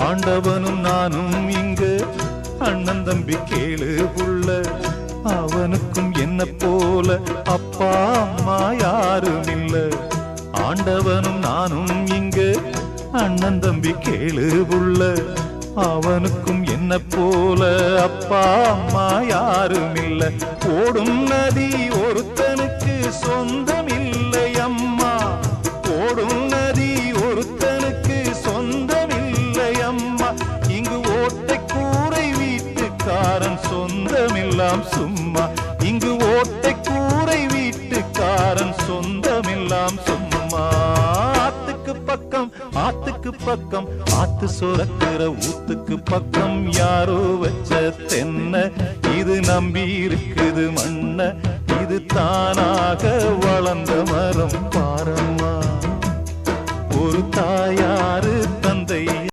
ஆண்டவனும் நானும் இங்கு அண்ணன் தம்பி கேளு புள்ள, அவனுக்கும் என்ன போல அப்பா அம்மா யாரும் இல்ல. ஆண்டவனும் நானும் இங்கு அண்ணன் தம்பி கேளு புள்ள, அவனுக்கும் என்ன போல அப்பா அம்மா யாரும் இல்ல. ஓடும் நதி ஒருத்தனுக்கு சொந்தம் இல்லை அம்மா, ஓடும் நதி ஒருத்தனுக்கு சொந்தம் இல்லை அம்மா. இங்கு ஓட்டை கூரை வீட்டுக்காரன் சொந்தமெல்லாம் சும்மா, இங்கு ஓட்டை கூரை வீட்டுக்காரன் சொந்தமெல்லாம் சும்மா. ஆத்துக்கு பக்கம் ஆத்துக்கு பக்கம் ஆத்து சுரக்கிற ஊத்துக்கு பக்கம் யாரோ வச்ச தென்ன, இது நம்பி இருக்குது மண்ண, இது தானாக வளர்ந்த மரம் பாரம்மா. ஒரு தாயாரு